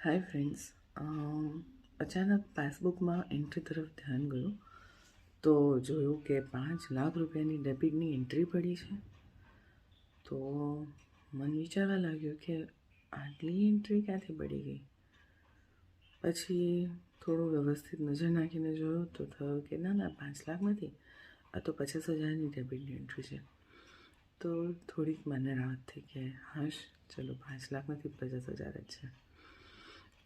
Hi friends, અચાનક પાસબુકમાં entry તરફ ધ્યાન ગયું તો જોયું કે 5 લાખ રૂપિયાની ડેબિટની એન્ટ્રી પડી છે. તો મન વિચારવા લાગ્યું કે આટલી એન્ટ્રી ક્યાંથી પડી ગઈ. પછી થોડું વ્યવસ્થિત નજર નાખીને જોયું તો થયું કે ના 5 લાખ નથી, આ તો 50,000ની ડેબિટની એન્ટ્રી છે. તો થોડીક મને રાહત થઈ કે હાશ, ચલો 5 લાખ નથી, 50,000 જ છે.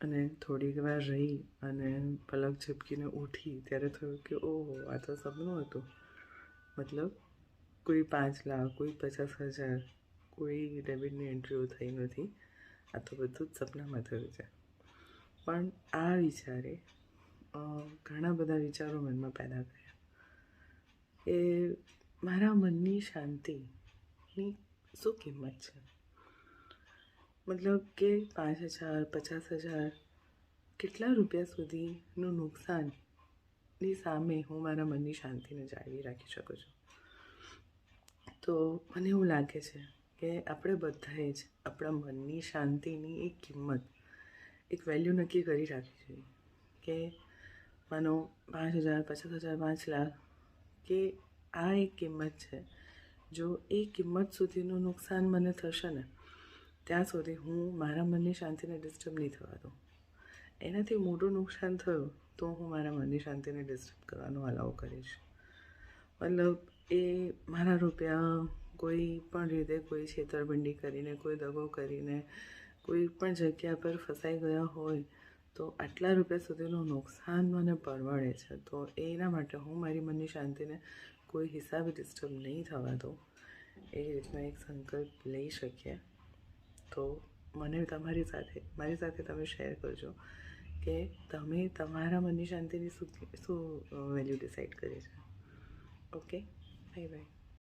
અને થોડીક વાર રહી અને પલક ઝપકીને ઉઠી ત્યારે થયું કે ઓહો, આ તો સપનું હતું. મતલબ કોઈ 5 લાખ, કોઈ 50,000, કોઈ ડેબિટની એન્ટ્રીઓ થઈ નથી. આ તો બધું જ સપનામાં થયું છે. પણ આ વિચારે ઘણા બધા વિચારો મનમાં પેદા કર્યા કે મારા મનની શાંતિની શું કિંમત છે. મતલબ કે 5,000, 50,000 કેટલા રૂપિયા સુધીનું નુકસાનની સામે હું મારા મનની શાંતિને જાળવી રાખી શકું છું. તો મને એવું લાગે છે કે આપણે બધાએ જ આપણા મનની શાંતિની એક કિંમત, એક વેલ્યુ નક્કી કરી રાખવી જોઈએ. કે માનો 5,000, 50,000, 5 લાખ કે આ એક કિંમત છે. જો એ કિંમત સુધીનું નુકસાન મને થશે ને, ત્યાં સુધી હું મારા મનની શાંતિને ડિસ્ટર્બ નહીં થવા દઉં. એનાથી મોટું નુકસાન થયું તો હું મારા મનની શાંતિને ડિસ્ટર્બ કરવાનું અલાઉ કરીશ. મતલબ એ મારા રૂપિયા કોઈ પણ રીતે, કોઈ છેતરપિંડી કરીને, કોઈ દગો કરીને, કોઈ પણ જગ્યા પર ફસાઈ ગયા હોય તો આટલા રૂપિયા સુધીનું નુકસાન મને પરવડે છે. તો એના માટે હું મારી મનની શાંતિને કોઈ હિસાબે ડિસ્ટર્બ નહીં થવા દઉં. એ રીતનો એક સંકલ્પ લઈ શકીએ. તો મને મારી સાથે તમે શેર કરજો કે તમે તમારા મનની શાંતિની શું વેલ્યુ ડિસાઈડ કરી છે. Okay, bye bye.